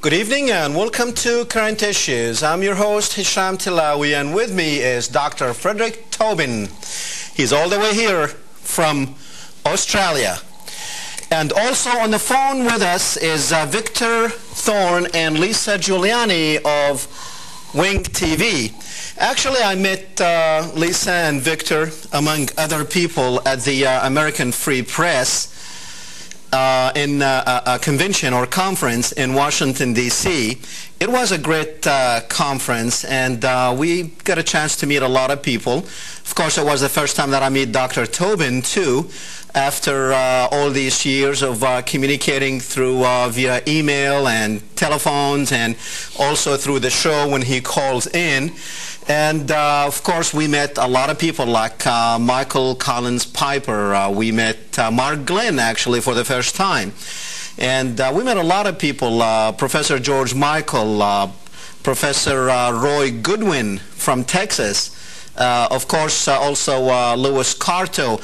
Good evening and welcome to Current Issues. I'm your host, Hesham Tillawi, and with me is Dr. Frederick Toben. He's all the way here from Australia. And also on the phone with us is Victor Thorn and Lisa Giuliani of Wing TV. Actually, I met Lisa and Victor, among other people, at the American Free Press in a convention or conference in Washington, D.C. It was a great conference, and we got a chance to meet a lot of people. Of course, it was the first time that I met Dr. Toben, too, after all these years of communicating through via email and telephones, and also through the show when he calls in. And of course, we met a lot of people like Michael Collins Piper. We met Mark Glenn, actually, for the first time. And we met a lot of people, Professor George Michael, Professor Roy Goodwin from Texas. Of course, also Louis Carto.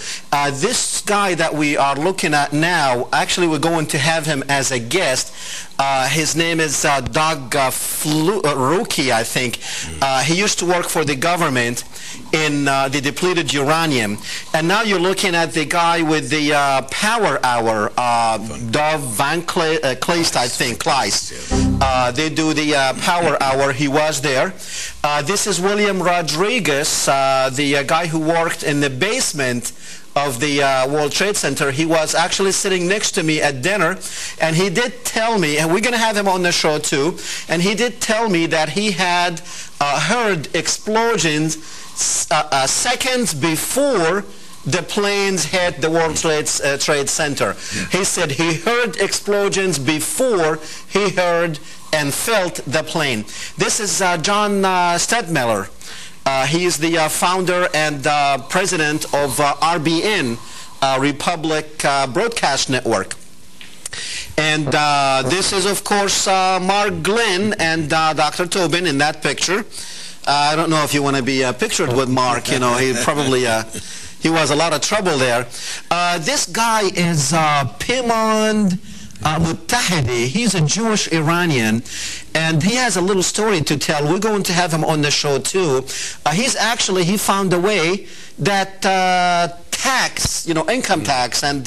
This guy that we are looking at now, actually we're going to have him as a guest. His name is Doug Ruki, I think. He used to work for the government in the depleted uranium. And now you're looking at the guy with the power hour, Dov Van Kleist, I think, Kleist. They do the power hour. He was there. This is William Rodriguez, the guy who worked in the basement of the World Trade Center. He was actually sitting next to me at dinner, and he did tell me, and we're going to have him on the show too, and he did tell me that he had heard explosions seconds before the planes hit the World Trade Center. He said he heard explosions before he heard and felt the plane. This is John Stedmiller. He is the founder and president of RBN, Republic Broadcast Network. And this is, of course, Mark Glenn and Dr. Toben in that picture. I don't know if you want to be pictured with Mark. You know, he probably, he was a lot of trouble there. This guy is Pimand Muttahidi. He's a Jewish Iranian, and he has a little story to tell. We're going to have him on the show too. He found a way that tax, income tax, and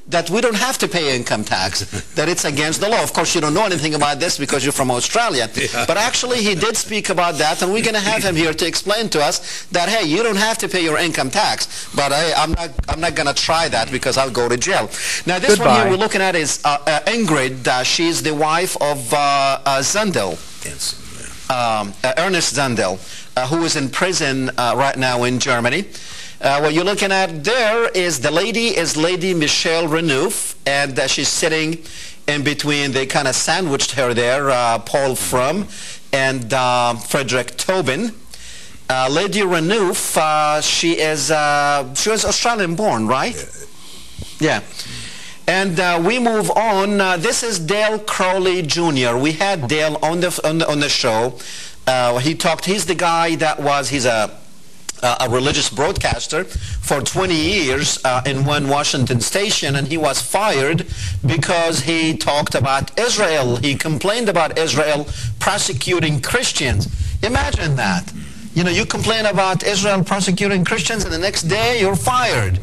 that we don't have to pay income tax, that it's against the law. Of course, you don't know anything about this because you're from Australia. Yeah. But actually, he did speak about that, and we're going to have him here to explain to us that, hey, you don't have to pay your income tax. But hey, I'm not going to try that because I'll go to jail. Now, this one here we're looking at is Ingrid. She's the wife of Zundel, Ernest Zundel, who is in prison right now in Germany. What you're looking at there is the lady is Lady Michelle Renouf, and she's sitting in between. They kind of sandwiched her there, Paul Frum and Frederick Toben. Lady Renouf, she was Australian-born, right? Yeah. And we move on. This is Dale Crowley Jr. We had Dale on the show. He's the guy that was, he's a religious broadcaster for 20 years in one Washington station, and he was fired because he talked about Israel. He complained about Israel prosecuting Christians. Imagine that. You complain about Israel prosecuting Christians, and the next day you're fired.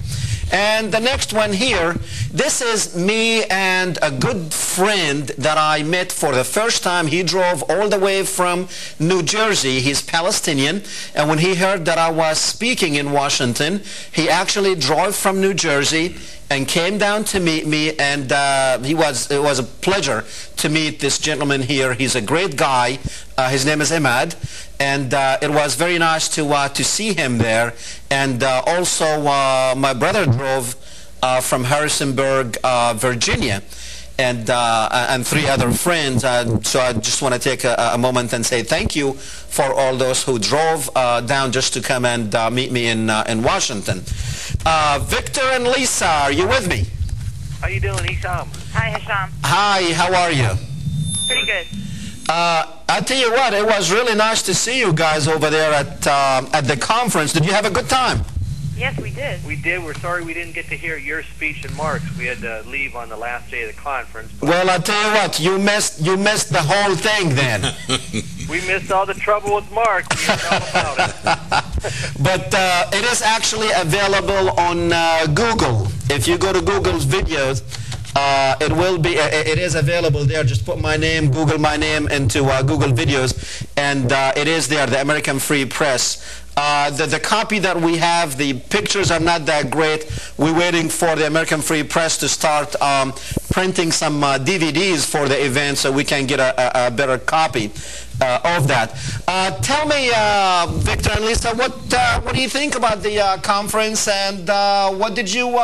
And the next one here, this is me and a good friend that I met for the first time. He drove all the way from New Jersey. He's Palestinian. And when he heard that I was speaking in Washington, he actually drove from New Jersey and came down to meet me. And it was a pleasure to meet this gentleman here. He's a great guy. His name is Imad. And it was very nice to see him there. And also, my brother drove from Harrisonburg, Virginia, and three other friends. So I just want to take a moment and say thank you for all those who drove down just to come and meet me in Washington. Victor and Lisa, are you with me? How you doing, Hesham? Hi, Hesham. Hi, how are you? Pretty good. I tell you what, it was really nice to see you guys over there at the conference. Did you have a good time? Yes, we did. We did. We're sorry we didn't get to hear your speech and Mark's. We had to leave on the last day of the conference. Well, I'll tell you what, you missed the whole thing then. We missed all the trouble with Mark. We heard all about it. But it is actually available on Google. If you go to Google's videos, it is available there. Just put my name, Google my name into Google Videos, and it is there, the American Free Press. The copy that we have, the pictures are not that great. We're waiting for the American Free Press to start printing some DVDs for the event so we can get a better copy of that. Tell me, Victor and Lisa, what do you think about the conference, and what did you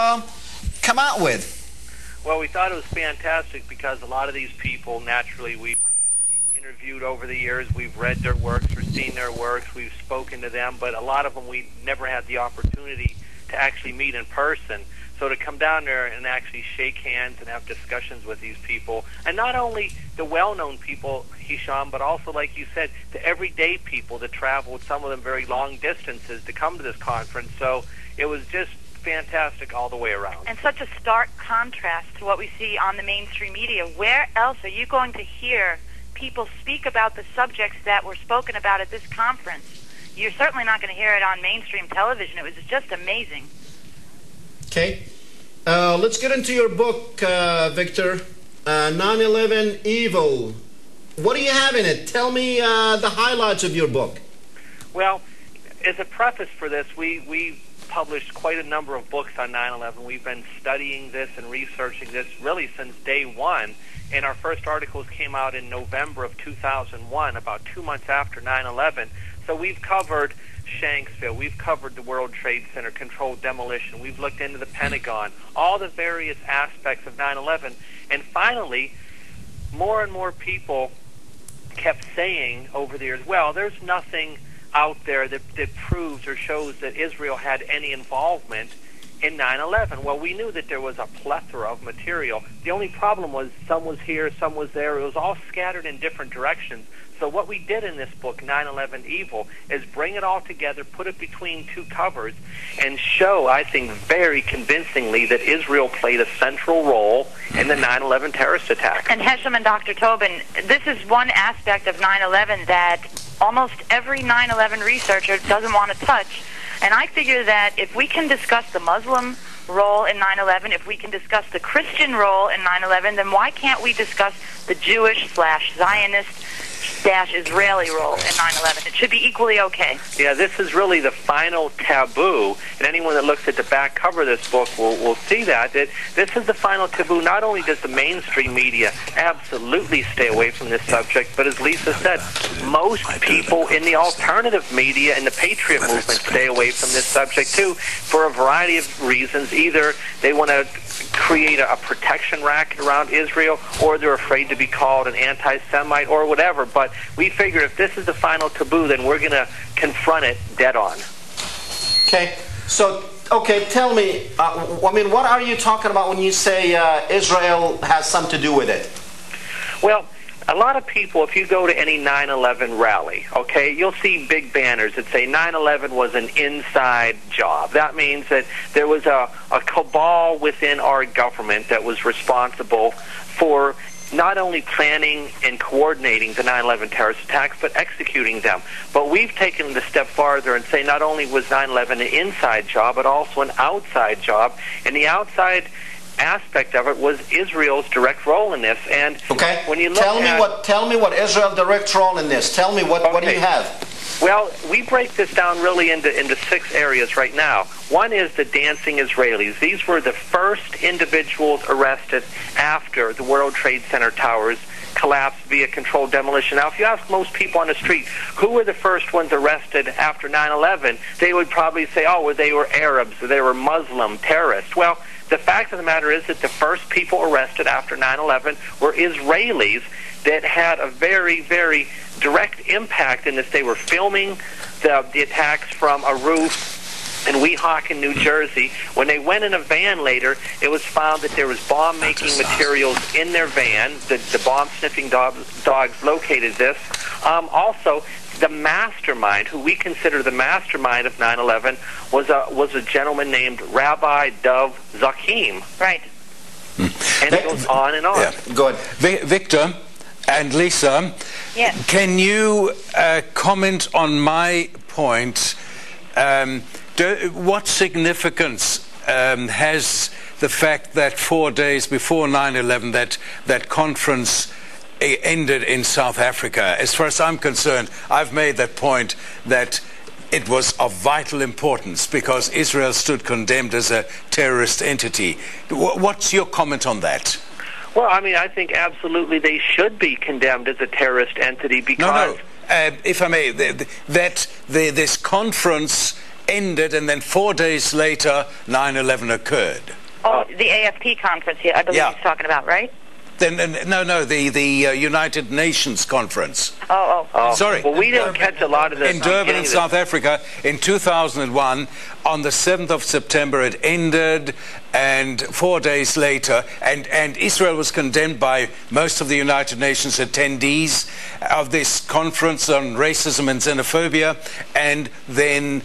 come out with? Well, we thought it was fantastic because a lot of these people, naturally, we've interviewed over the years. We've read their works or seen their works. We've spoken to them, but a lot of them we never had the opportunity to actually meet in person. So to come down there and actually shake hands and have discussions with these people, and not only the well-known people, Hesham, but also, like you said, the everyday people that traveled, some of them very long distances, to come to this conference. So it was just fantastic all the way around. And such a stark contrast to what we see on the mainstream media. Where else are you going to hear people speak about the subjects that were spoken about at this conference? You're certainly not going to hear it on mainstream television. It was just amazing. Okay. Let's get into your book, Victor. 9/11 Evil. What do you have in it? Tell me the highlights of your book. Well, as a preface for this, we published quite a number of books on 9/11. We've been studying this and researching this really since day one. And our first articles came out in November of 2001, about 2 months after 9/11. So we've covered Shanksville, we've covered the World Trade Center, controlled demolition, we've looked into the Pentagon, all the various aspects of 9/11. And finally, more and more people kept saying over the years, well, there's nothing out there that proves or shows that Israel had any involvement in 9/11. Well, we knew that there was a plethora of material. The only problem was some was here, some was there. It was all scattered in different directions. So what we did in this book, 9/11 Evil, is bring it all together, put it between two covers, and show, I think, very convincingly that Israel played a central role in the 9/11 terrorist attack. And Hesham and Dr. Toben, this is one aspect of 9/11 that almost every 9/11 researcher doesn't want to touch. And I figure that if we can discuss the Muslim role in 9/11, if we can discuss the Christian role in 9/11, then why can't we discuss the Jewish/Zionist/Israeli role in 9/11? It should be equally okay. Yeah, this is really the final taboo, and anyone that looks at the back cover of this book will see that this is the final taboo. Not only does the mainstream media absolutely stay away from this subject, but as Lisa said, most people in the alternative media and the Patriot movement stay away from this subject too, for a variety of reasons. Either they want to create a protection racket around Israel, or they're afraid to be called an anti-Semite or whatever. But we figured if this is the final taboo, then we're going to confront it dead on. Okay. So, tell me, what are you talking about when you say Israel has something to do with it? Well, a lot of people, if you go to any 9/11 rally, okay, you'll see big banners that say 9/11 was an inside job. That means that there was a cabal within our government that was responsible for not only planning and coordinating the 9/11 terrorist attacks, but executing them. But we've taken it a step farther and say not only was 9/11 an inside job, but also an outside job. And the outside aspect of it was Israel's direct role in this. And when you look tell me what Israel's direct role in this. Tell me what do you have? Well, we break this down really into 6 areas right now. One is the dancing Israelis. These were the first individuals arrested after the World Trade Center towers collapsed via controlled demolition. Now, if you ask most people on the street who were the first ones arrested after 9/11, they would probably say, oh, well, they were Arabs, or they were Muslim terrorists. Well, the fact of the matter is that the first people arrested after 9/11 were Israelis that had a very, very direct impact in this. They were filming the attacks from a roof in Weehawken, New Jersey. When they went in a van later, it was found that there was bomb-making materials in their van. The bomb-sniffing dogs located this. Also, the mastermind, who we consider the mastermind of 9/11, was a gentleman named Rabbi Dov Zakim. Right. And it goes on and on. Yeah, go ahead. Victor and Lisa, Yes. can you comment on my point? What significance has the fact that 4 days before 9/11 that conference ended in South Africa? As far as I'm concerned, I've made that point that it was of vital importance because Israel stood condemned as a terrorist entity. What's your comment on that? Well, I mean, I think absolutely they should be condemned as a terrorist entity because... No. If I may, this conference ended and then 4 days later 9/11 occurred. Oh, the AFP conference here, I believe Yeah. he's talking about, right? No, the United Nations conference. Oh. Sorry. Well, we didn't catch a lot of this. In Durban, in South Africa, in 2001, on the 7th of September, it ended, and 4 days later, and Israel was condemned by most of the United Nations attendees of this conference on racism and xenophobia, and then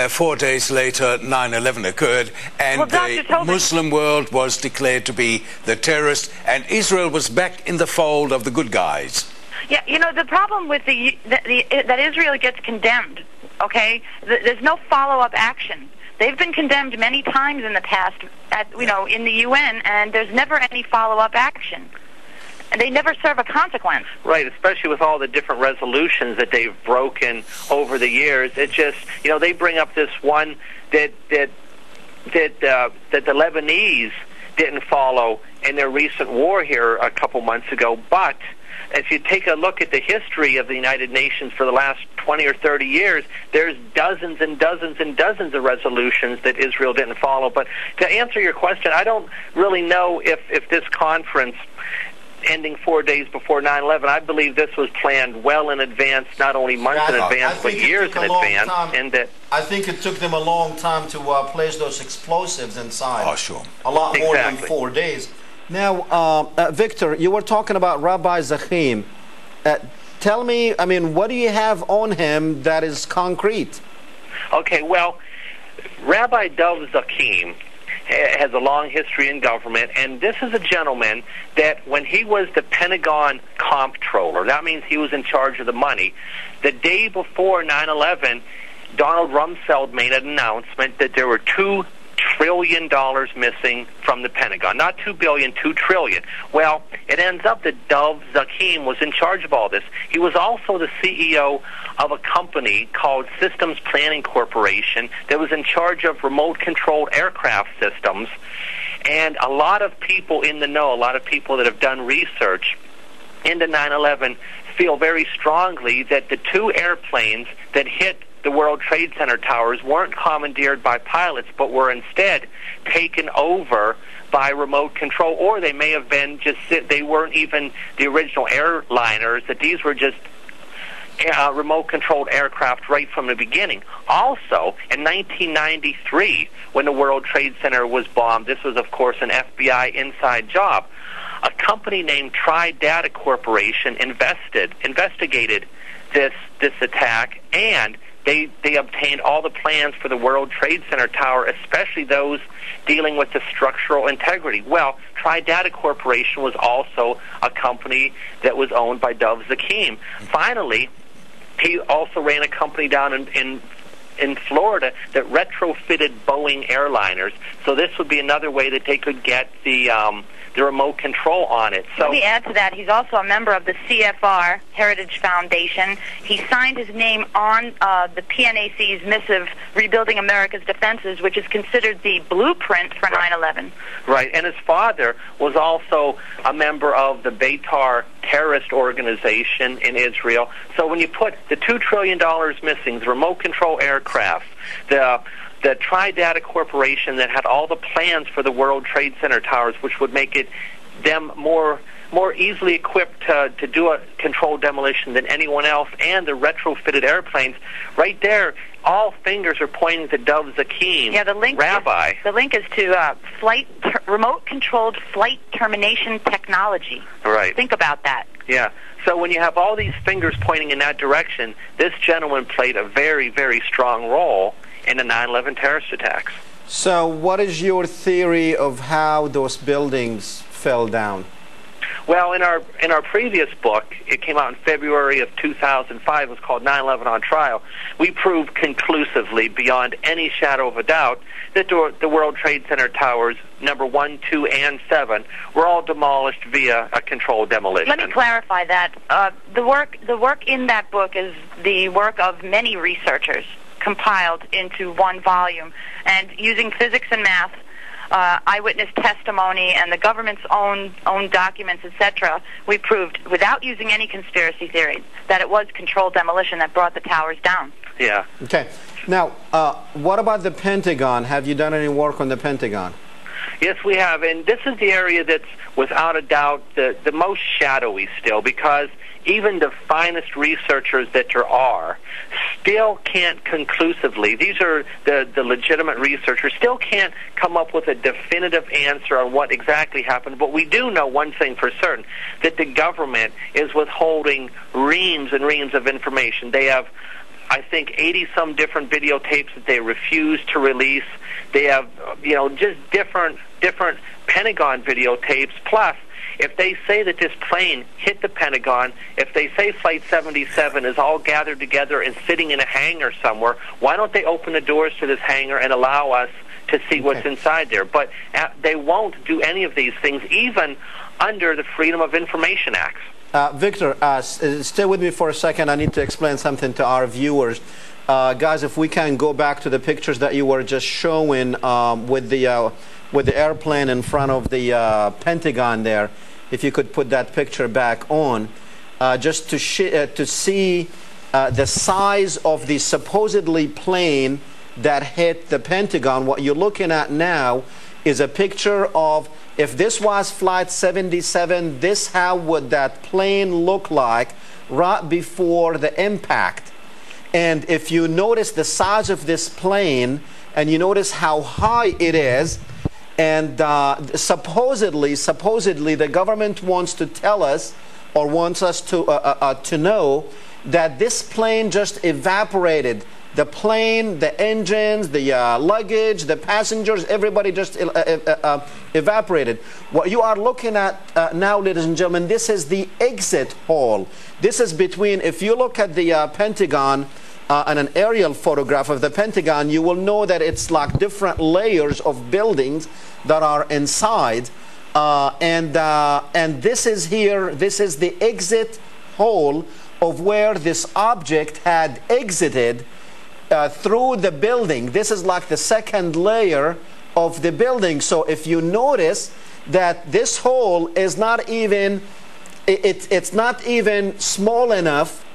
4 days later, 9/11 occurred, and Well, Dr. the Toben- Muslim world was declared to be the terrorist, and Israel was back in the fold of the good guys. Yeah, you know, the problem with that Israel gets condemned, okay? There's no follow-up action. They've been condemned many times in the past, in the UN, and there's never any follow-up action. And they never serve a consequence. Right, especially with all the different resolutions that they've broken over the years. It just, they bring up this one that the Lebanese didn't follow in their recent war here a couple months ago, but if you take a look at the history of the United Nations for the last 20 or 30 years, there's dozens and dozens and dozens of resolutions that Israel didn't follow. But to answer your question, I don't really know if this conference ending 4 days before 9/11, I believe this was planned well in advance, not only months in advance, but years in advance. I think it took them a long time to place those explosives inside. Oh, sure. A lot more than 4 days. Now, Victor, you were talking about Rabbi Zakim. Tell me, what do you have on him that is concrete? Okay, well, Rabbi Dov Zakim has a long history in government, and this is a gentleman that when he was the Pentagon comptroller, that means he was in charge of the money, the day before 9/11, Donald Rumsfeld made an announcement that there were $2 trillion missing from the Pentagon. Not 2 billion, 2 trillion. Well, it ends up that Dov Zakim was in charge of all this. He was also the CEO of a company called Systems Planning Corporation that was in charge of remote-controlled aircraft systems. And a lot of people in the know, a lot of people that have done research into 9/11 feel very strongly that the two airplanes that hit the World Trade Center towers weren't commandeered by pilots, but were instead taken over by remote control, or they may have been they weren't even the original airliners, that these were just remote-controlled aircraft right from the beginning. Also, in 1993, when the World Trade Center was bombed, this was, of course, an FBI inside job. A company named Tri-Data Corporation investigated this attack, and they obtained all the plans for the World Trade Center tower, especially those dealing with the structural integrity. Well, Tri-Data Corporation was also a company that was owned by Dov Zakim. Finally, he also ran a company down in Florida that retrofitted Boeing airliners. So this would be another way that they could get the remote control on it. So let me add to that. He's also a member of the CFR Heritage Foundation. He signed his name on the PNAC's missive, Rebuilding America's Defenses, which is considered the blueprint for 9/11. Right, and his father was also a member of the Beitar terrorist organization in Israel. So when you put the $2 trillion missing, the remote control aircraft, the Tri-Data Corporation that had all the plans for the World Trade Center towers, which would make them more more easily equipped to do a controlled demolition than anyone else, and the retrofitted airplanes. Right there, all fingers are pointing to Dov Zakim, yeah, the link Rabbi. The link is to remote-controlled flight termination technology. Right. Think about that. Yeah. So when you have all these fingers pointing in that direction, this gentleman played a very, very strong role in the 9/11 terrorist attacks. So what is your theory of how those buildings fell down? Well, in our previous book, it came out in February of 2005. It was called 9/11 on Trial. We proved conclusively, beyond any shadow of a doubt, that the World Trade Center towers, number 1, 2, and 7, were all demolished via a controlled demolition. Let me clarify that. The work in that book is the work of many researchers compiled into one volume, and using physics and math, eyewitness testimony, and the government's own documents, etc., we proved, without using any conspiracy theories, that it was controlled demolition that brought the towers down. Yeah. Okay. Now, what about the Pentagon? Have you done any work on the Pentagon? Yes, we have, and this is the area that's, without a doubt, the most shadowy still, because even the finest researchers that there are still can't conclusively, these are the legitimate researchers, still can't come up with a definitive answer on what exactly happened. But we do know one thing for certain, that the government is withholding reams and reams of information. They have, I think, 80-some different videotapes that they refuse to release. They have, just different Pentagon videotapes. Plus, if they say that this plane hit the Pentagon, if they say Flight 77 is all gathered together and sitting in a hangar somewhere, why don't they open the doors to this hangar and allow us to see what's inside there? But they won't do any of these things, even under the Freedom of Information Acts. Victor, stay with me for a second. I need to explain something to our viewers. Guys, if we can go back to the pictures that you were just showing with the airplane in front of the Pentagon there, if you could put that picture back on, just to see the size of the supposedly plane that hit the Pentagon. What you're looking at now is a picture of, if this was Flight 77, how would that plane look like right before the impact. And if you notice the size of this plane, and you notice how high it is, and supposedly the government wants to tell us, or wants us to know, that this plane just evaporated. The plane, the engines, the luggage, the passengers, everybody just evaporated. What you are looking at now, ladies and gentlemen, this is the exit hall. This is between, if you look at the Pentagon, and an aerial photograph of the Pentagon, you will know that it's like different layers of buildings that are inside. And this is here, this is the exit hole of where this object had exited through the building. This is like the second layer of the building. So if you notice that this hole is not even, it's not even small enough.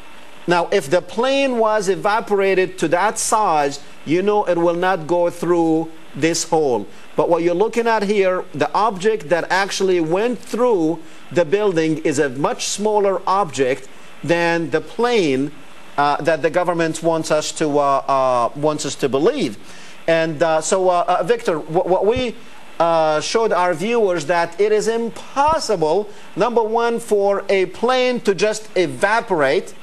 Now, if the plane was evaporated to that size, you know it will not go through this hole. But what you're looking at here, the object that actually went through the building is a much smaller object than the plane that the government wants us to believe. And so, Victor, what we showed our viewers, that it is impossible, number one, for a plane to just evaporate.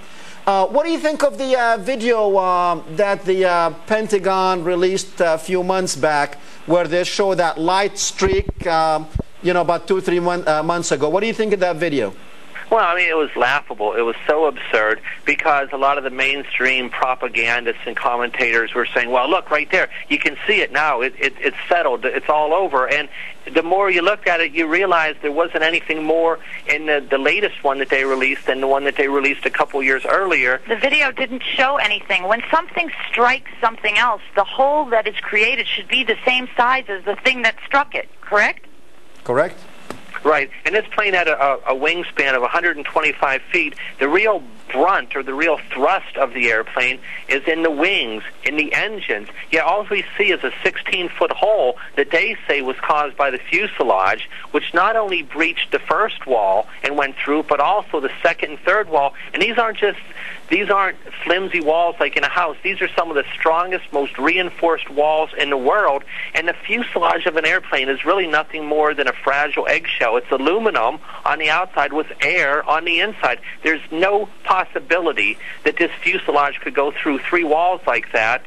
What do you think of the video that the Pentagon released a few months back, where they show that light streak, about 2-3 months ago? What do you think of that video? Well, I mean, it was laughable. It was so absurd, because a lot of the mainstream propagandists and commentators were saying, well, look, right there, you can see it now. It's settled. It's all over. And the more you looked at it, you realized there wasn't anything more in the latest one that they released than the one that they released a couple years earlier. The video didn't show anything. When something strikes something else, the hole that is created should be the same size as the thing that struck it, correct? Correct. Right, and this plane had a wingspan of 125 feet. The real brunt, or the real thrust of the airplane, is in the wings, in the engines. Yet all we see is a 16-foot hole that they say was caused by the fuselage, which not only breached the first wall and went through, but also the second and third wall. And these aren't flimsy walls like in a house. These are some of the strongest, most reinforced walls in the world. And the fuselage of an airplane is really nothing more than a fragile eggshell. It's aluminum on the outside with air on the inside. There's no possibility that this fuselage could go through three walls like that.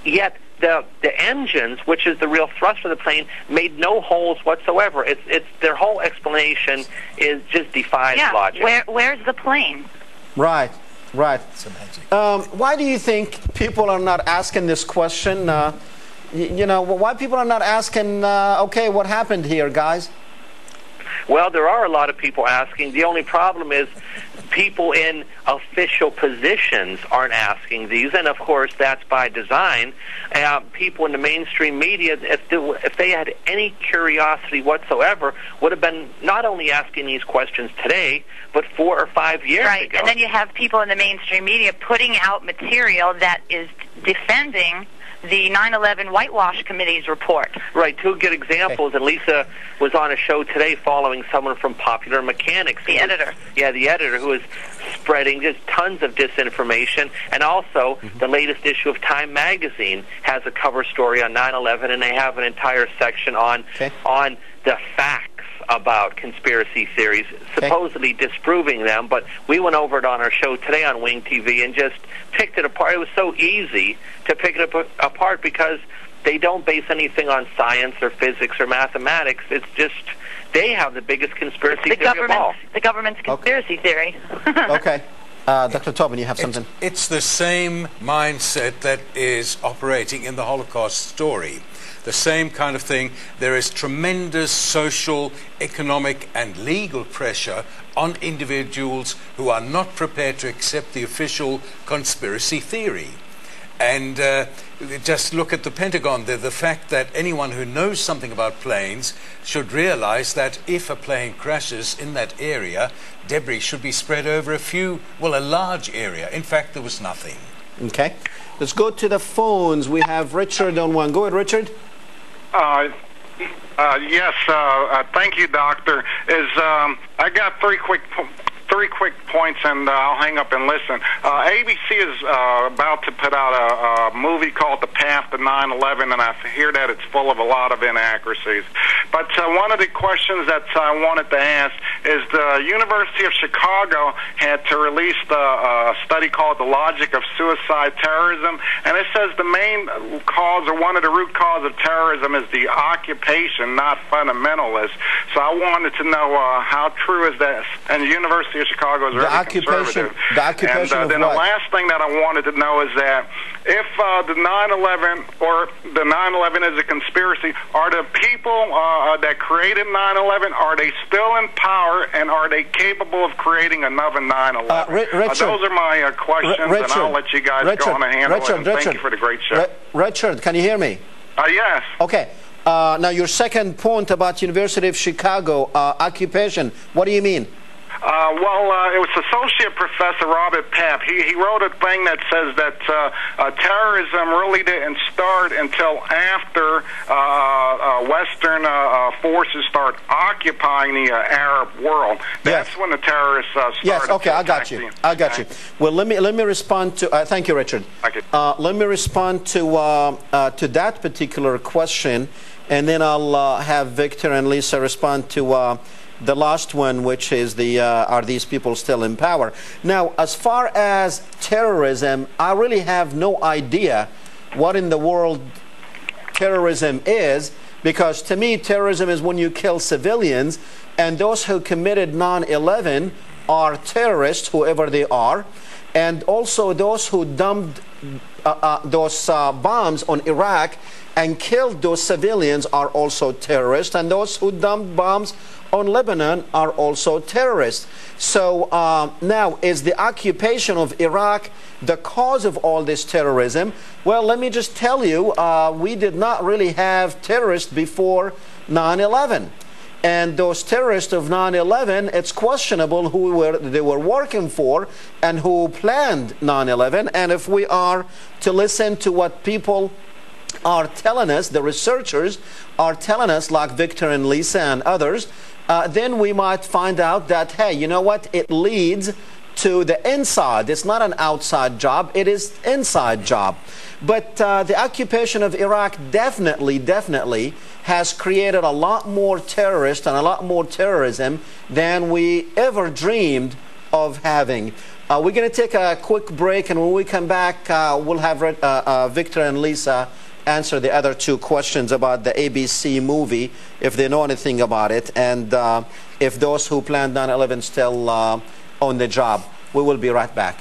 Yet the engines, which is the real thrust of the plane, made no holes whatsoever. It's their whole explanation is just defies logic. Where's the plane? Right. Right. Why do you think people are not asking this question? You know, why people are not asking, okay, what happened here, guys? Well, there are a lot of people asking. The only problem is people in official positions aren't asking these, and of course that's by design. People in the mainstream media, if they had any curiosity whatsoever, would have been not only asking these questions today, but 4 or 5 years right. ago. And then you have people in the mainstream media putting out material that is defending the 9/11 Whitewash Committee's report. Right, two good examples, and Lisa was on a show today following someone from Popular Mechanics. The editor. Yeah, the editor, who is spreading just tons of disinformation, and also the latest issue of Time magazine has a cover story on 9/11, and they have an entire section on the facts about conspiracy theories, supposedly disproving them. But we went over it on our show today on Wing TV and just picked it apart. It was so easy to pick it apart because they don't base anything on science or physics or mathematics. It's just they have the biggest conspiracy theory of all. The government's conspiracy theory. Okay. Dr. Toben, you have something? It's the same mindset that is operating in the Holocaust story. The same kind of thing. There is tremendous social, economic, and legal pressure on individuals who are not prepared to accept the official conspiracy theory. And just look at the Pentagon. The fact that anyone who knows something about planes should realize that if a plane crashes in that area, debris should be spread over a large area. In fact, there was nothing. Okay. Let's go to the phones. We have Richard on one. Go ahead, Richard. Yes, thank you, Doctor. I got three quick points, and I'll hang up and listen. ABC is about to put out a movie called The Path to 9/11, and I hear that it's full of a lot of inaccuracies. But one of the questions that I wanted to ask is the University of Chicago had to release a study called The Logic of Suicide Terrorism, and it says the main cause, or one of the root cause of terrorism, is the occupation, not fundamentalists. So I wanted to know how true is that? And the University of Chicago is very conservative. The occupation and then the last thing that I wanted to know is that if the 9/11 or the 9/11 is a conspiracy, are the people that created 9/11, are they still in power, and are they capable of creating another 9/11? Those are my questions, and I'll let you guys go on and handle it. And thank you for the great show. Richard, can you hear me? Yes. Okay. Now, your second point about University of Chicago, occupation, what do you mean? It was Associate Professor Robert Papp. He wrote a thing that says that terrorism really didn't start until after Western forces start occupying the Arab world. That's when the terrorists started. Yes, okay, I got you. I got you. Well, let me respond to. Thank you, Richard. Thank you. Let me respond to that particular question, and then I'll have Victor and Lisa respond to the last one, which is are these people still in power? Now, as far as terrorism, I really have no idea what in the world terrorism is, because to me, terrorism is when you kill civilians, and those who committed 9/11 are terrorists, whoever they are, and also those who dumped those bombs on Iraq and killed those civilians are also terrorists, and those who dumped bombs on Lebanon are also terrorists. So now, is the occupation of Iraq the cause of all this terrorism? Well, let me just tell you, we did not really have terrorists before 9/11. And those terrorists of 9/11, it's questionable who they were working for and who planned 9/11. And if we are to listen to what people are telling us, the researchers are telling us, like Victor and Lisa and others, then we might find out that, hey, you know what? It leads to the inside. It's not an outside job. It is inside job. But the occupation of Iraq definitely has created a lot more terrorists and a lot more terrorism than we ever dreamed of having. We're going to take a quick break, and when we come back, we'll have Victor and Lisa answer the other two questions about the ABC movie, if they know anything about it, and if those who planned 9/11 still on the job. We will be right back.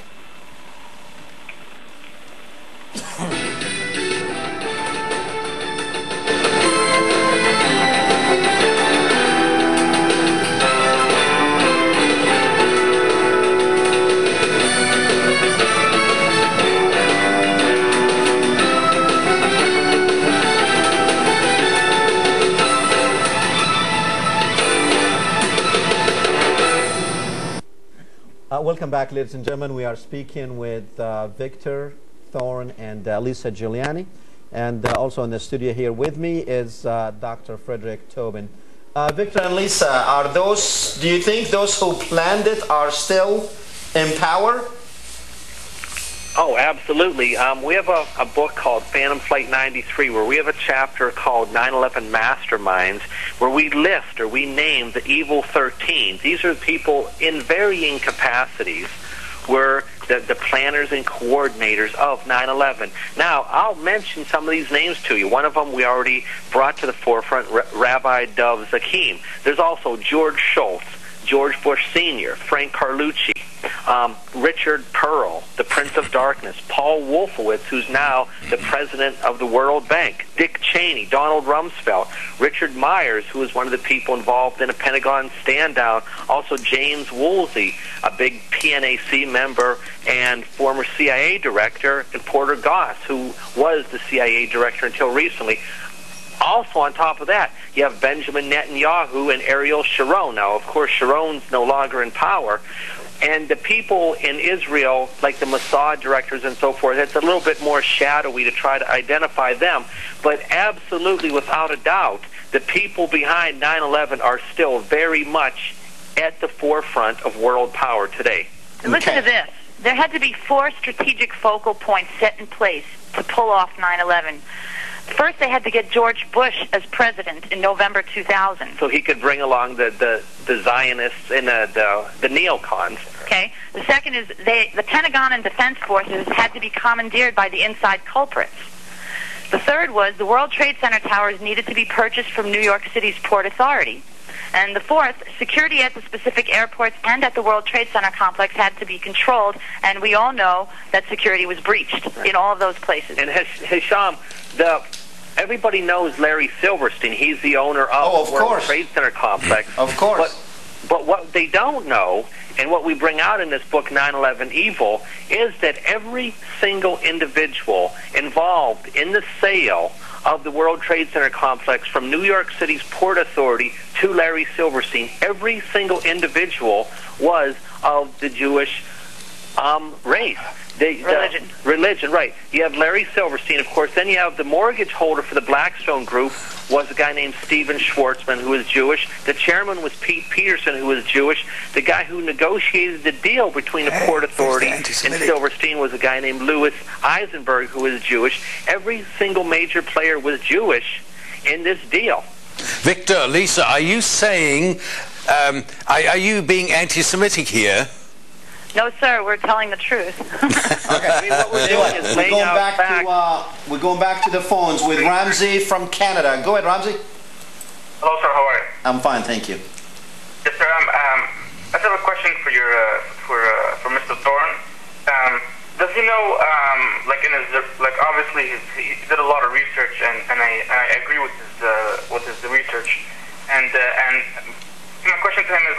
Welcome back, ladies and gentlemen. We are speaking with Victor, Thorn, and Lisa Giuliani. And also in the studio here with me is Dr. Frederick Toben. Victor and Lisa, do you think those who planned it are still in power? Oh, absolutely. We have a book called Phantom Flight 93 where we have a chapter called 9/11 Masterminds where we list or we name the Evil 13. These are people in varying capacities were the planners and coordinators of 9/11. Now, I'll mention some of these names to you. One of them we already brought to the forefront, Rabbi Dov Zakim. There's also George Shultz, George Bush Sr., Frank Carlucci, Richard Pearl, the Prince of Darkness, Paul Wolfowitz, who's now the president of the World Bank, Dick Cheney, Donald Rumsfeld, Richard Myers, who was one of the people involved in a Pentagon stand-down, also James Woolsey, a big PNAC member and former CIA director, and Porter Goss, who was the CIA director until recently. Also, on top of that, you have Benjamin Netanyahu and Ariel Sharon. Now, of course, Sharon's no longer in power. And the people in Israel, like the Mossad directors and so forth, it's a little bit more shadowy to try to identify them. But absolutely, without a doubt, the people behind 9/11 are still very much at the forefront of world power today. And listen to this. There had to be 4 strategic focal points set in place to pull off 9/11. First, they had to get George Bush as president in November 2000. So he could bring along the Zionists and the neocons. Okay. The second is the Pentagon and Defense Forces had to be commandeered by the inside culprits. The third was the World Trade Center towers needed to be purchased from New York City's Port Authority. And the fourth, security at the specific airports and at the World Trade Center complex had to be controlled, and we all know that security was breached in all of those places. And Hesham, everybody knows Larry Silverstein. He's the owner of the World Trade Center complex. Of course. But what they don't know, and what we bring out in this book, 9/11 Evil, is that every single individual involved in the sale of the World Trade Center complex from New York City's Port Authority to Larry Silverstein, every single individual was of the Jewish race. Religion, right. You have Larry Silverstein, of course. Then you have the mortgage holder for the Blackstone Group was a guy named Stephen Schwartzman, who was Jewish. The chairman was Pete Peterson, who was Jewish. The guy who negotiated the deal between the Port Authority and Silverstein was a guy named Louis Eisenberg, who was Jewish. Every single major player was Jewish in this deal. Victor, Lisa, are you saying, are you being anti-Semitic here? No, sir, we're telling the truth. Okay, I mean, what we're doing is we're going back to the phones with Ramsey from Canada. Go ahead, Ramsey. Hello, sir. How are you? I'm fine, thank you. Yes, sir. I just have a question for your for Mr. Thorn. Does he know, obviously he did a lot of research, and I agree with his research. And my question to him is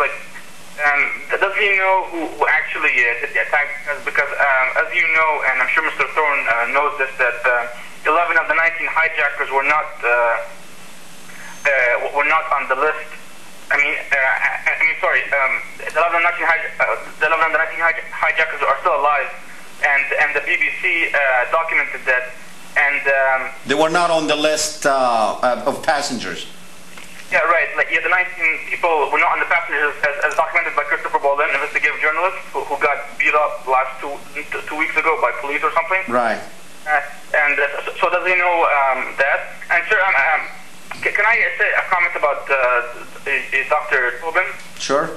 does he know who actually did the attack? Because as you know, and I'm sure Mr. Thorn knows this, that 11 of the 19 hijackers were not on the list sorry. The 11/19 hijackers are still alive, and the BBC documented that. And they were not on the list of passengers. Yeah, right. The 19 people were not on the passengers, as documented by Christopher Bolin, an investigative journalist who got beat up last two weeks ago by police or something. Right. So does he know that? And sir, can I say a comment about Dr. Toben? Sure.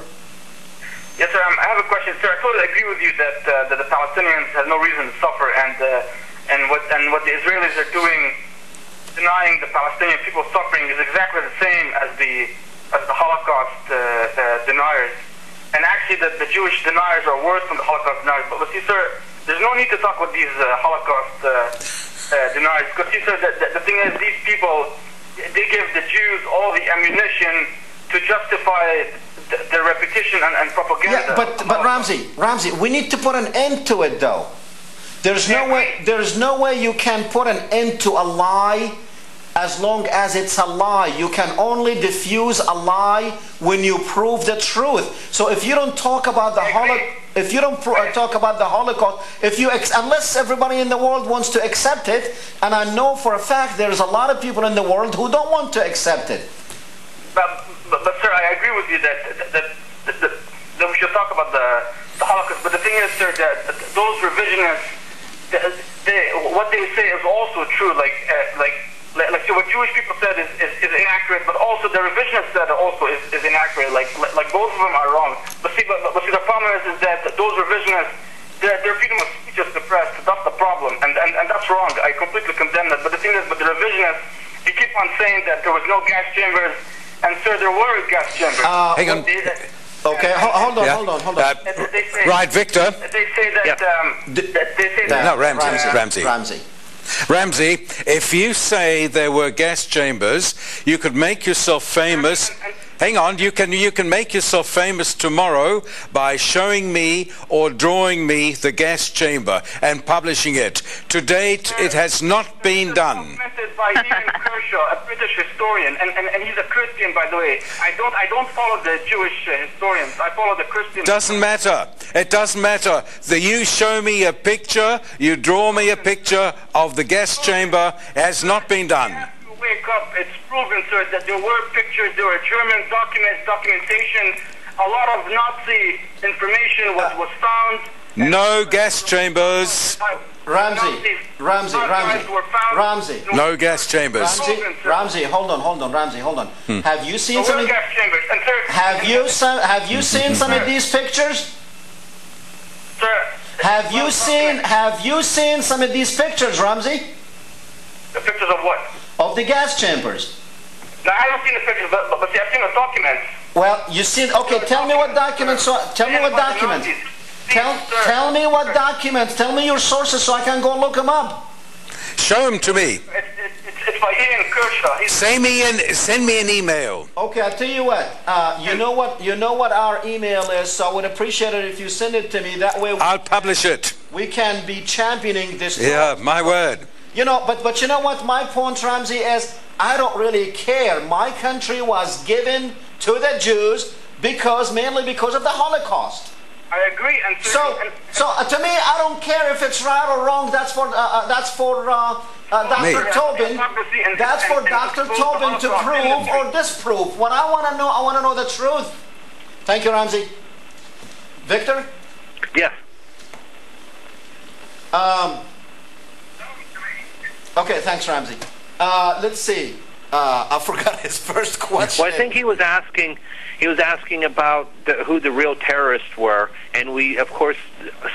Yes, sir. I have a question, sir. I totally agree with you that the Palestinians have no reason to suffer, and what the Israelis are doing, denying the Palestinian people suffering, is exactly the same as the Holocaust deniers. And actually, the Jewish deniers are worse than the Holocaust deniers. But see, sir, there's no need to talk about these Holocaust deniers, because see, sir, the thing is, these people, they give the Jews all the ammunition to justify their repetition and propaganda. Yeah, but Ramzi, we need to put an end to it, though. There's no way you can put an end to a lie as long as it's a lie. You can only diffuse a lie when you prove the truth. So if you don't talk about the talk about the Holocaust, unless everybody in the world wants to accept it, and I know for a fact there's a lot of people in the world who don't want to accept it. But sir, I agree with you that we should talk about the Holocaust. But the thing is, sir, that those revisionists, what they say is also true. So what Jewish people said is inaccurate, but also the revisionists said also is inaccurate. Like both of them are wrong. But see, the problem is that those revisionists, their freedom of speech is suppressed. That's the problem, and that's wrong. I completely condemn that. But the thing is, the revisionists, they keep on saying that there was no gas chambers, and sir, there were gas chambers. Hang on. Okay, hold on. Right, Victor. They say that. No, Ramzi. Ramzi, if you say there were gas chambers, you could make yourself famous. Hang on, you can make yourself famous tomorrow by showing me or drawing me the gas chamber and publishing it. To date, it has not been done. Documented by Ian Kershaw, a British historian, and he's a Christian, by the way. I don't follow the Jewish historians. I follow the Christian. Doesn't matter. It doesn't matter. You show me a picture, you draw me a picture of the gas chamber. It has not been done. Wake up, it's proven, sir, that there were pictures, there were German documentation, a lot of Nazi information was found. No gas chambers. Ramzi. No gas chambers. Ramzi, hold on, Ramzi, hold on. Have you seen some of gas chambers? And sir, have you seen some of these pictures? Sir, have you seen some of these pictures, Ramzi? The pictures of what? Of the gas chambers. No, I haven't seen the pictures, but see, I've seen the documents. Well, you seen? Okay, tell me what documents. Tell me what documents. Tell me what documents. Tell me your sources so I can go look them up. Show them to me. It's by Ian Kershaw. Send me an email. Okay, I'll tell you what. You know what our email is. So I would appreciate it if you send it to me. That way, I'll publish it. We can be championing this. Yeah, my word. You know, but you know what my point, Ramzi, is I don't really care. My country was given to the Jews mainly because of the Holocaust. I agree. And so to me, I don't care if it's right or wrong. That's for Dr. Toben. That's for Dr. Toben to prove or disprove. What I want to know the truth. Thank you, Ramzi. Victor? Yes. Okay, thanks, Ramzi. Let's see. I forgot his first question. Well, I think he was asking about who the real terrorists were, and we, of course,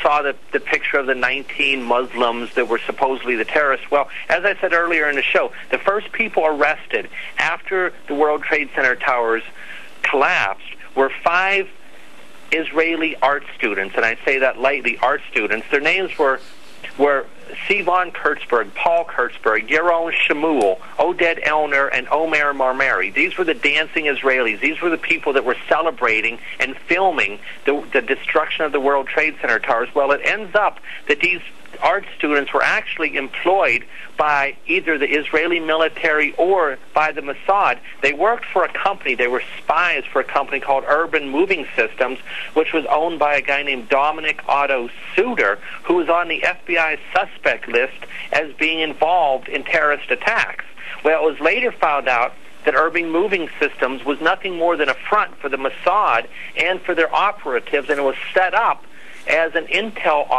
saw the picture of the 19 Muslims that were supposedly the terrorists. Well, as I said earlier in the show, the first people arrested after the World Trade Center towers collapsed were 5 Israeli art students, and I say that lightly, art students. Their names were Sivan Kurtzberg, Paul Kurtzberg, Yaron Shmuel, Oded Elner, and Omer Marmari. These were the dancing Israelis. These were the people that were celebrating and filming the destruction of the World Trade Center towers. Well, it ends up that these art students were actually employed by either the Israeli military or by the Mossad. They worked for a company. They were spies for a company called Urban Moving Systems, which was owned by a guy named Dominic Otto Suter, who was on the FBI suspect list as being involved in terrorist attacks. Well, it was later found out that Urban Moving Systems was nothing more than a front for the Mossad and for their operatives, and it was set up as an intel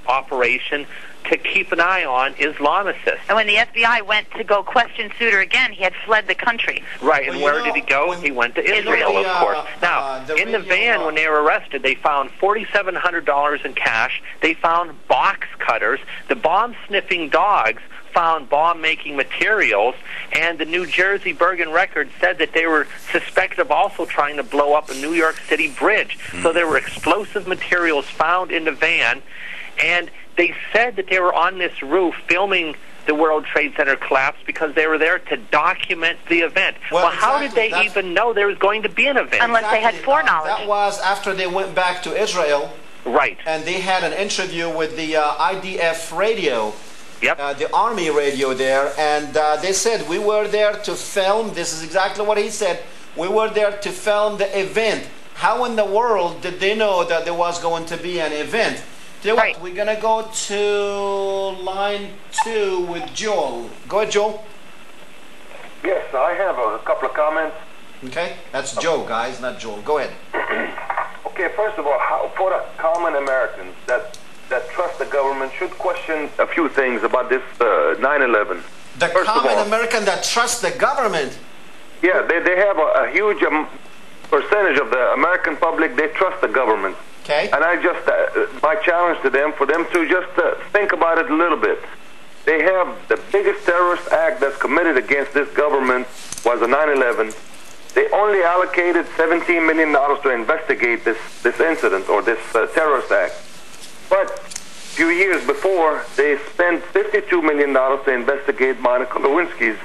operation to keep an eye on Islamicists. And when the FBI went to go question Suter again, he had fled the country. Right, and where did he go? He went to Israel, of course. Now, in the van when they were arrested, they found $4,700 in cash. They found box cutters. The bomb-sniffing dogs found bomb-making materials, and the New Jersey Bergen Record said that they were suspected of also trying to blow up a New York City bridge. So there were explosive materials found in the van, and they said that they were on this roof filming the World Trade Center collapse because they were there to document the event. Well, how did they even know there was going to be an event? Unless they had foreknowledge. That was after they went back to Israel. Right. And they had an interview with the IDF radio. Yep. The army radio there, and they said, we were there to film, this is exactly what he said, we were there to film the event. How in the world did they know that there was going to be an event? Tell you what, we're going to go to line 2 with Joel. Go ahead, Joel. Yes, I have a couple of comments. Okay, that's Joe, guys, not Joel. Go ahead. Okay, first of all, for the common Americans that trust the government should question a few things about this 9/11. The common American that trusts the government? Yeah, they have a huge percentage of the American public, they trust the government. Okay. And I just, my challenge to them, for them to just think about it a little bit. They have the biggest terrorist act that's committed against this government was the 9/11. They only allocated $17 million to investigate this incident or this terrorist act. But a few years before, they spent $52 million to investigate Monica Lewinsky's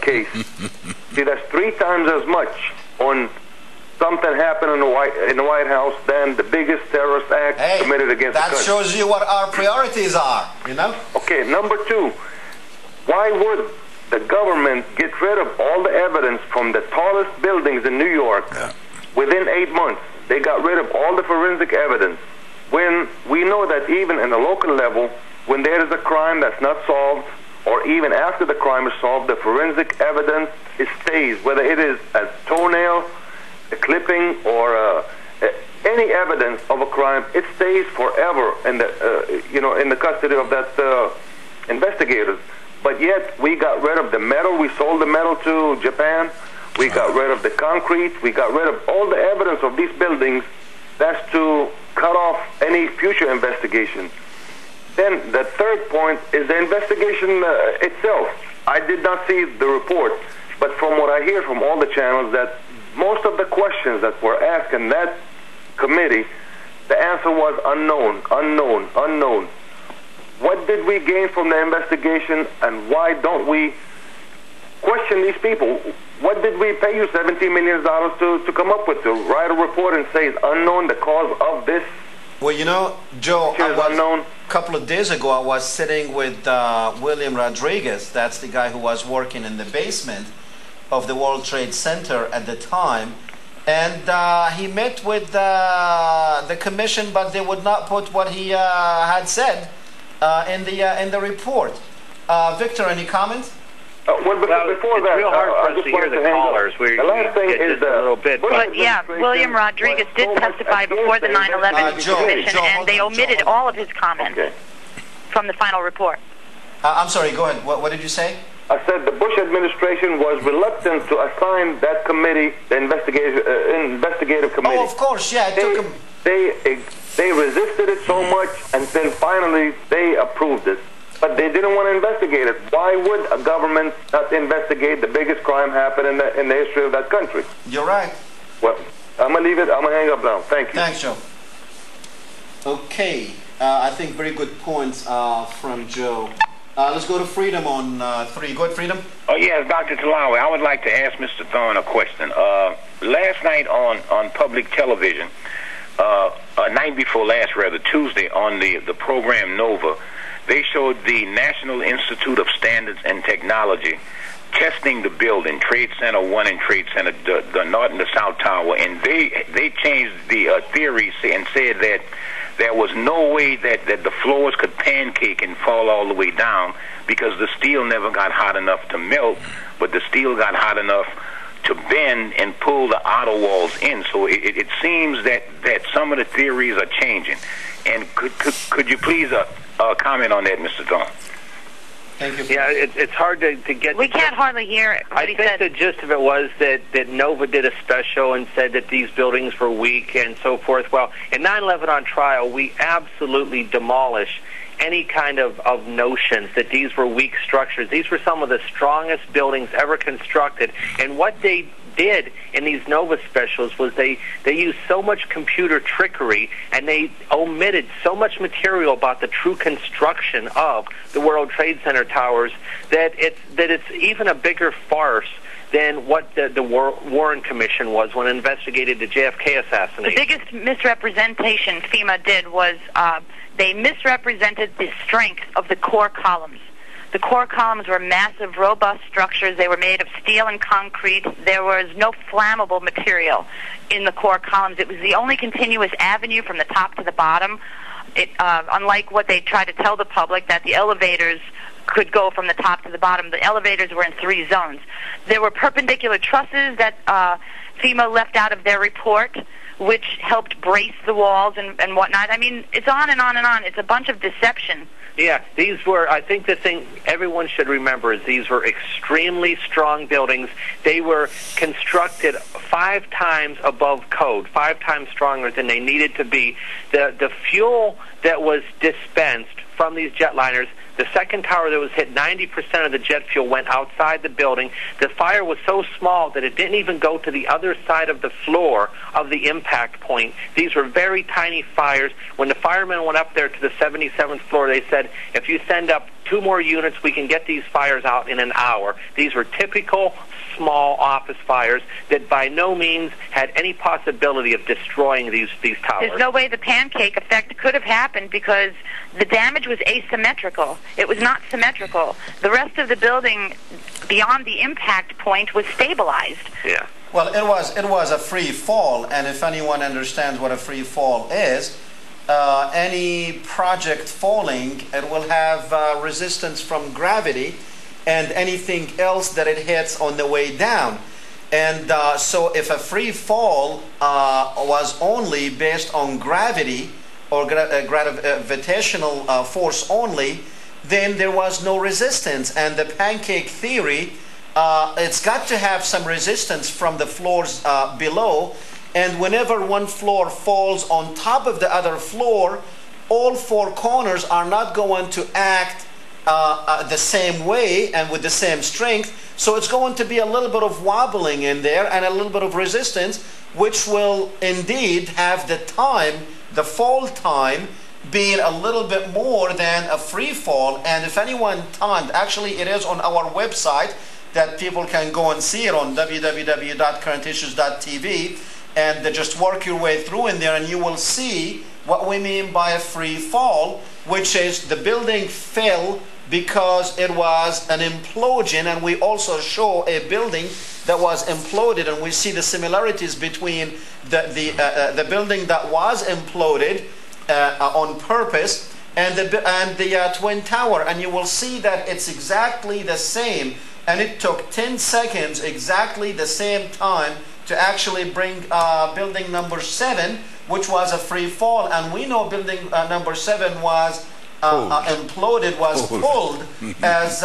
case. See, that's 3 times as much on something happened in the White House than the biggest terrorist act committed against the country. That shows you what our priorities are, you know? Okay, number 2, why would the government get rid of all the evidence from the tallest buildings in New York within 8 months? They got rid of all the forensic evidence. When we know that even in the local level, when there is a crime that's not solved, or even after the crime is solved, the forensic evidence stays, whether it is a toenail, a clipping, or any evidence of a crime, it stays forever in the in the custody of that investigators. But yet we got rid of the metal. We sold the metal to Japan. We got rid of the concrete. We got rid of all the evidence of these buildings. That's to cut off any future investigation. Then the third point is the investigation itself. I did not see the report, but from what I hear from all the channels, that most of the questions that were asked in that committee, the answer was unknown, unknown, unknown. What did we gain from the investigation, and why don't we question these people? What did we pay you $17 million to come up with, to write a report and say it's unknown, the cause of this? Well, you know, Joe, unknown. A couple of days ago I was sitting with William Rodriguez. That's the guy who was working in the basement of the World Trade Center at the time. And he met with the commission, but they would not put what he had said in the report. Victor, any comments? Before that, it's real hard for us to hear the callers. The last thing is a little bit. But yeah, William Rodriguez did testify before the 9/11 Commission, and they omitted all of his comments from the final report. I'm sorry, go ahead. What did you say? I said the Bush administration was reluctant to assign that committee, the investigative committee. Oh, of course, yeah. It took them. They resisted it so much, and then finally they approved it. But they didn't want to investigate it. Why would a government not investigate the biggest crime happened in the history of that country? You're right. Well, I'm going to leave it. I'm going to hang up now. Thank you. Thanks, Joe. Okay. I think very good points from Joe. Let's go to Freedom on 3. Go ahead, Freedom. Oh, yes, Dr. Tillawi. I would like to ask Mr. Thorn a question. Last night on public television, night before last, rather, Tuesday, on the program Nova, they showed the National Institute of Standards and Technology testing the building, Trade Center 1 and Trade Center, the North and the South Tower, and they changed the theory and said that there was no way that the floors could pancake and fall all the way down because the steel never got hot enough to melt, but the steel got hot enough to bend and pull the outer walls in. So it seems that some of the theories are changing. And could you please comment on that, Mr. Thorn? Thank you. Yeah, it's hard to get... We can't hardly hear it. I think the gist of it was that Nova did a special and said that these buildings were weak and so forth. Well, in 9/11 on trial, we absolutely demolished any kind of notions that these were weak structures. These were some of the strongest buildings ever constructed. And what they did in these Nova specials was they used so much computer trickery and they omitted so much material about the true construction of the World Trade Center towers that it's even a bigger farce than what the Warren Commission was when it investigated the JFK assassination. The biggest misrepresentation FEMA did was they misrepresented the strength of the core columns. The core columns were massive, robust structures. They were made of steel and concrete. There was no flammable material in the core columns. It was the only continuous avenue from the top to the bottom. Unlike what they try to tell the public, that the elevators could go from the top to the bottom, the elevators were in 3 zones. There were perpendicular trusses that FEMA left out of their report, which helped brace the walls and whatnot. I mean, it's on and on and on. It's a bunch of deception. Yeah, these were, I think the thing everyone should remember is these were extremely strong buildings. They were constructed 5 times above code, 5 times stronger than they needed to be. The fuel that was dispensed from these jetliners, the second tower that was hit, 90% of the jet fuel went outside the building. The fire was so small that it didn't even go to the other side of the floor of the impact point. These were very tiny fires. When the firemen went up there to the 77th floor, they said, if you send up 2 more units, we can get these fires out in an hour. These were typical small office fires that by no means had any possibility of destroying these towers. There's no way the pancake effect could have happened because the damage was asymmetrical. It was not symmetrical. The rest of the building beyond the impact point was stabilized. Yeah. Well, it was a free fall, and if anyone understands what a free fall is, any project falling, it will have resistance from gravity and anything else that it hits on the way down. And so if a free fall was only based on gravity or gravitational force only, then there was no resistance. And the pancake theory, it's got to have some resistance from the floors below. And whenever one floor falls on top of the other floor, all 4 corners are not going to act the same way and with the same strength. So it's going to be a little bit of wobbling in there and a little bit of resistance, which will indeed have the fall time being a little bit more than a free fall. And if anyone timed, actually it is on our website that people can go and see it on www.currentissues.tv, and just work your way through in there and you will see what we mean by a free fall, which is the building fell because it was an implosion. And we also show a building that was imploded, and we see the similarities between the building that was imploded on purpose and the Twin Tower, and you will see that it's exactly the same, and it took 10 seconds, exactly the same time, to actually bring building number 7, which was a free fall. And we know building number 7 was imploded, was pulled, as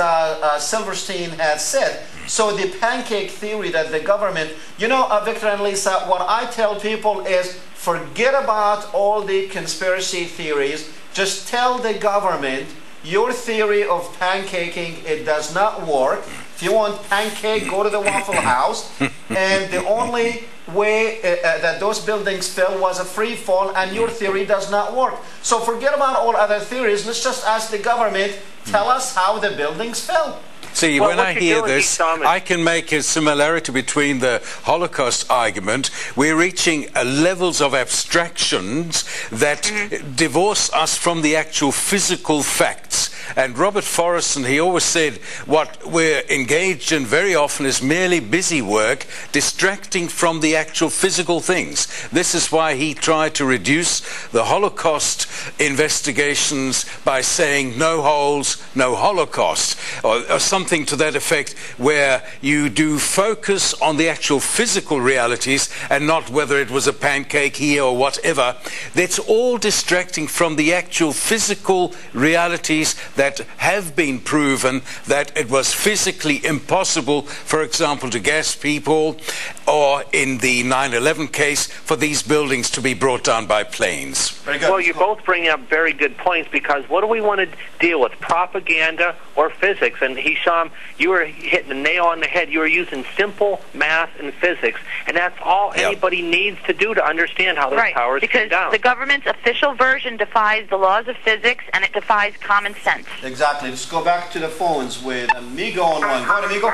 Silverstein had said. So the pancake theory that the government, you know, Victor and Lisa, what I tell people is forget about all the conspiracy theories. Just tell the government your theory of pancaking, it does not work. If you want pancake, go to the Waffle House. And the only way that those buildings fell was a free fall, and your theory does not work. So forget about all other theories. Let's just ask the government, tell us how the buildings fell. See, when I hear this, I can make a similarity between the Holocaust argument. We're reaching levels of abstractions that divorce us from the actual physical facts. And Robert Forreston, he always said, what we're engaged in very often is merely busy work, distracting from the actual physical things. This is why he tried to reduce the Holocaust investigations by saying no holes, no Holocaust, or something to that effect, where you do focus on the actual physical realities and not whether it was a pancake here or whatever. That's all distracting from the actual physical realities that have been proven that it was physically impossible, for example, to gas people, or in the 9/11 case, for these buildings to be brought down by planes. Very good. Well, you both bring up very good points, because what do we want to deal with, propaganda or physics? And Hesham, you were hitting the nail on the head. You were using simple math and physics, and that's all anybody needs to do to understand how those powers come down. Because the government's official version defies the laws of physics, and it defies common sense. Exactly. Let's go back to the phones with Amigo on one. Go ahead, Amigo.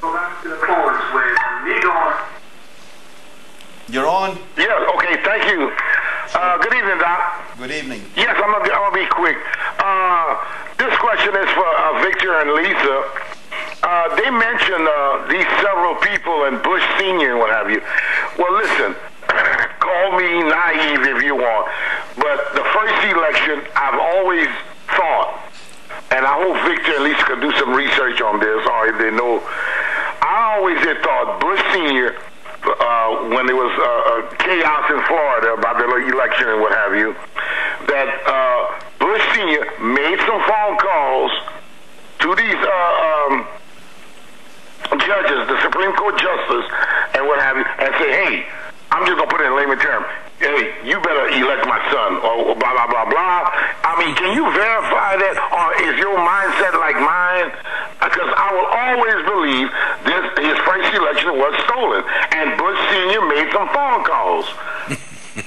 Go back to the phones with Amigo. You're on. Yeah, okay, thank you. Good evening, Doc. Good evening. Yes, I'm gonna be quick. This question is for Victor and Lisa. They mentioned these several people and Bush Sr. and what have you. Well, listen, call me naive if you want, but the first election, I've always thought, and I hope Victor and Lisa could do some research on this, or if they know, I always had thought Bush Sr., when there was chaos in Florida about the election and what have you, that Bush Sr. made some phone calls to these judges, the Supreme Court justice, and what have you, and say, hey, I'm just going to put it in layman terms, hey, you better elect my son, or blah, blah, blah, blah. I mean, can you verify that, or is your mindset like mine? Because I will always believe his first election was stolen, and Bush Sr. made some phone calls.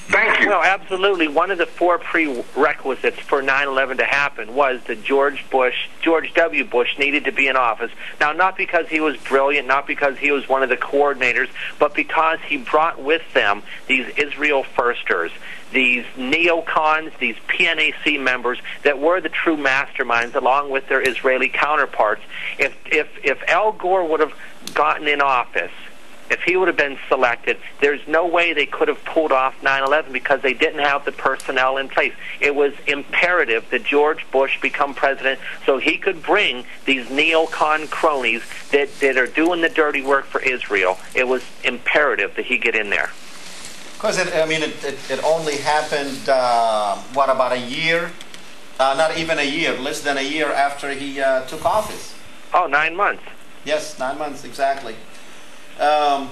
Thank you. No, absolutely. One of the four prerequisites for 9/11 to happen was that George W. Bush needed to be in office. Now, not because he was brilliant, not because he was one of the coordinators, but because he brought with them these Israel firsters, these neocons, these PNAC members that were the true masterminds, along with their Israeli counterparts. If Al Gore would have gotten in office, if he would have been selected, there's no way they could have pulled off 9/11, because they didn't have the personnel in place. It was imperative that George Bush become president so he could bring these neocon cronies that are doing the dirty work for Israel. It was imperative that he get in there. Because, it only happened, about a year? Not even a year, less than a year after he took office. Oh, 9 months. Yes, 9 months, exactly. What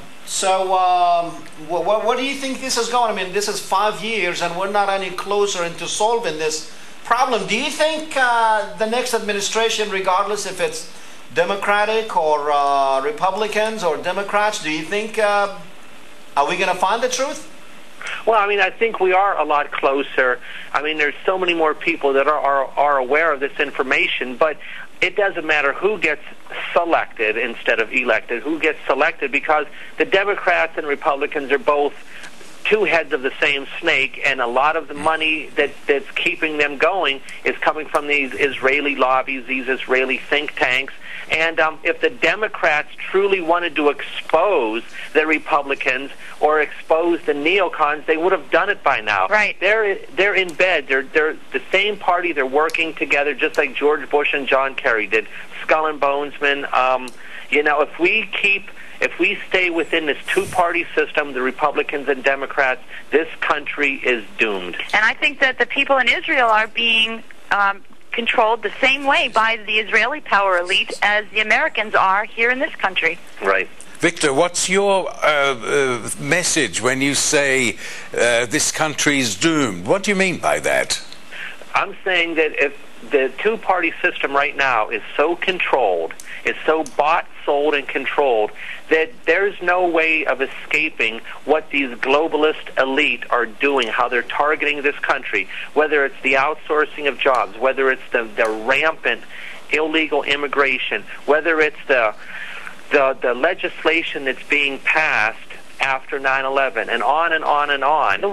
do you think this is going? I mean, this is 5 years, and we're not any closer into solving this problem. Do you think the next administration, regardless if it's Democratic or Republicans or Democrats, do you think, are we going to find the truth? Well, I think we are a lot closer. There's so many more people that are aware of this information, but it doesn't matter who gets selected instead of elected, who gets selected, because the Democrats and Republicans are both two heads of the same snake, and a lot of the money that's keeping them going is coming from these Israeli lobbies, these Israeli think tanks. And if the Democrats truly wanted to expose the Republicans or expose the neocons, they would have done it by now. Right. They're in bed. They're the same party. They're working together, just like George Bush and John Kerry did. Skull and Bonesman. If we stay within this two-party system, the Republicans and Democrats, this country is doomed. And I think that the people in Israel are being controlled the same way by the Israeli power elite as the Americans are here in this country. Right. Victor, what's your message when you say this country is doomed? What do you mean by that? I'm saying that if the two-party system right now is so controlled, is so bought, sold, and controlled, that there's no way of escaping what these globalist elite are doing, how they're targeting this country, whether it's the outsourcing of jobs, whether it's the rampant illegal immigration, whether it's the legislation that's being passed after 9/11, and on and on and on. The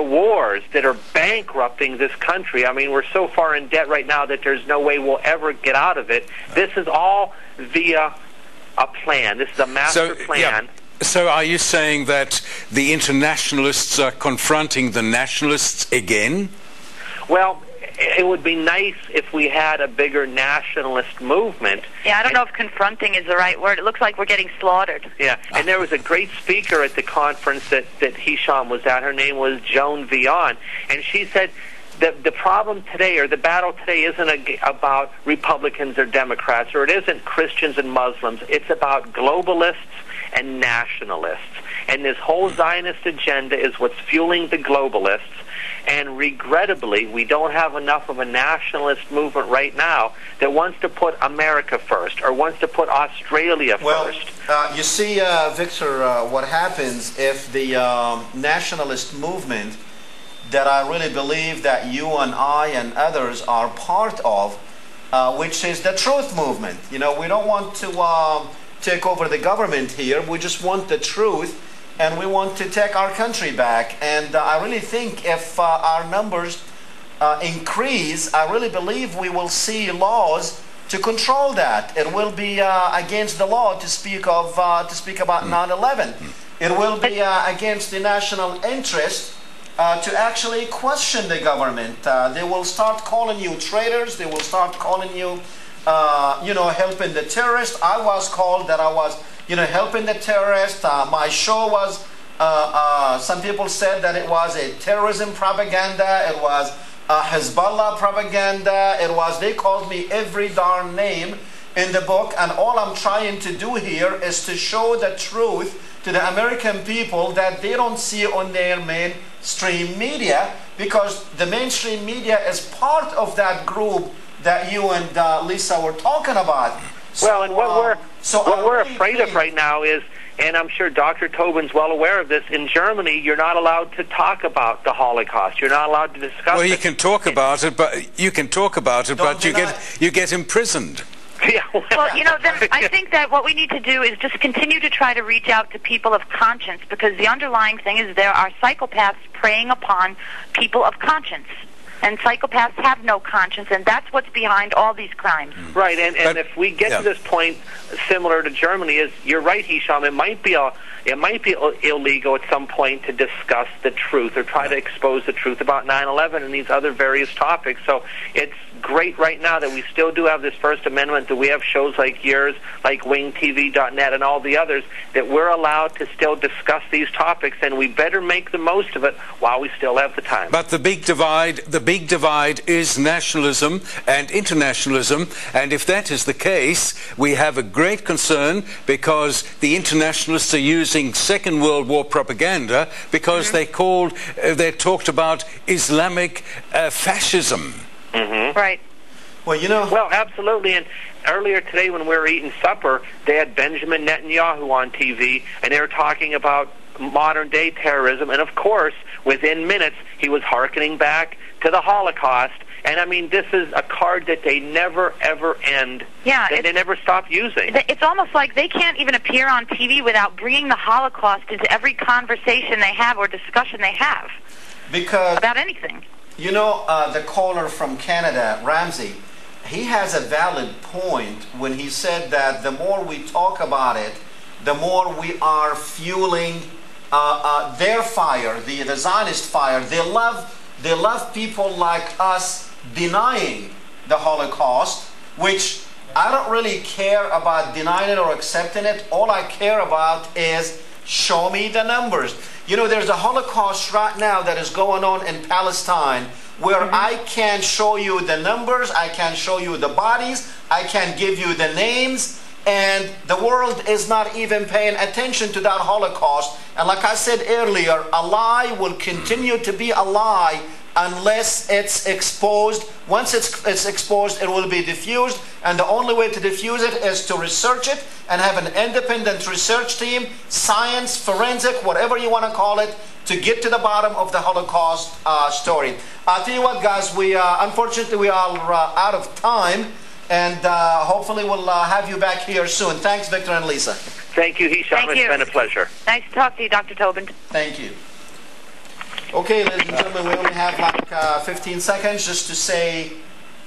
wars that are bankrupting this country. I mean, we're so far in debt right now that there's no way we'll ever get out of it. This is all via a plan. This is a master plan. Yeah. So are you saying that the internationalists are confronting the nationalists again? Well, it would be nice if we had a bigger nationalist movement. Yeah, I don't know if confronting is the right word. It looks like we're getting slaughtered. Yeah, and there was a great speaker at the conference that Hesham was at. Her name was Joan Vion, and she said that the problem today, or the battle today, isn't about Republicans or Democrats, or it isn't Christians and Muslims. It's about globalists and nationalists. And this whole Zionist agenda is what's fueling the globalists. And regrettably, we don't have enough of a nationalist movement right now that wants to put America first, or wants to put Australia first. You see, Victor, what happens if the nationalist movement that I really believe that you and I and others are part of, which is the truth movement. You know, we don't want to take over the government here. We just want the truth. And we want to take our country back. And I really think if our numbers increase, I really believe we will see laws to control that. It will be against the law to speak about 9/11. It will be against the national interest to actually question the government. They will start calling you traitors. They will start calling you, helping the terrorists. I was called that I was helping the terrorists. My show was, some people said that it was a terrorism propaganda. It was Hezbollah propaganda. They called me every darn name in the book. And all I'm trying to do here is to show the truth to the American people that they don't see on their mainstream media, because the mainstream media is part of that group that you and Lisa were talking about. Well, and what we're afraid of right now is, and I'm sure Dr. Toben's well aware of this, in Germany, you're not allowed to talk about the Holocaust. You're not allowed to discuss it. Well, you can talk about it, but you get imprisoned. Yeah, well, then I think that what we need to do is just continue to try to reach out to people of conscience, because the underlying thing is there are psychopaths preying upon people of conscience. And psychopaths have no conscience, and that's what's behind all these crimes. Right, and if we get to this point, similar to Germany, is you're right, Hesham. It might be illegal at some point to discuss the truth or try to expose the truth about 9/11 and these other various topics. So it's great right now that we still do have this First Amendment, that we have shows like yours, like WingTV.net and all the others, that we're allowed to still discuss these topics, and we better make the most of it while we still have the time. But the big divide is nationalism and internationalism, and if that is the case, we have a great concern, because the internationalists are using Second World War propaganda, because they talked about Islamic fascism. Right. Well, Well, absolutely. And earlier today when we were eating supper, they had Benjamin Netanyahu on TV, and they were talking about modern-day terrorism. And, of course, within minutes, he was hearkening back to the Holocaust. And, I mean, this is a card that they never, ever end. Yeah. They never stop using. It's almost like they can't even appear on TV without bringing the Holocaust into every conversation they have or discussion they have. Because about anything. The caller from Canada, Ramsey, he has a valid point when he said that the more we talk about it, the more we are fueling their fire, the Zionist fire. They love people like us denying the Holocaust, which I don't really care about denying it or accepting it. All I care about is show me the numbers. There's a Holocaust right now that is going on in Palestine, where I can show you the numbers, I can show you the bodies, I can give you the names, and the world is not even paying attention to that Holocaust. And like I said earlier, a lie will continue to be a lie unless it's exposed. Once it's exposed, it will be diffused, and the only way to diffuse it is to research it and have an independent research team, science, forensic, whatever you want to call it, to get to the bottom of the Holocaust story. I'll tell you what, guys, unfortunately we are out of time. and hopefully we'll have you back here soon. Thanks, Victor and Lisa. Thank you, Hesham. Thank you. It's been a pleasure. Nice to talk to you, Dr. Tobin. Thank you. Okay, ladies and gentlemen, we only have like 15 seconds just to say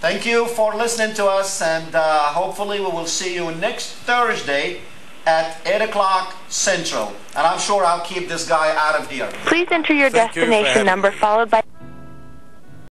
thank you for listening to us, and hopefully we will see you next Thursday at 8 o'clock Central. And I'm sure I'll keep this guy out of here. Please enter your destination number followed by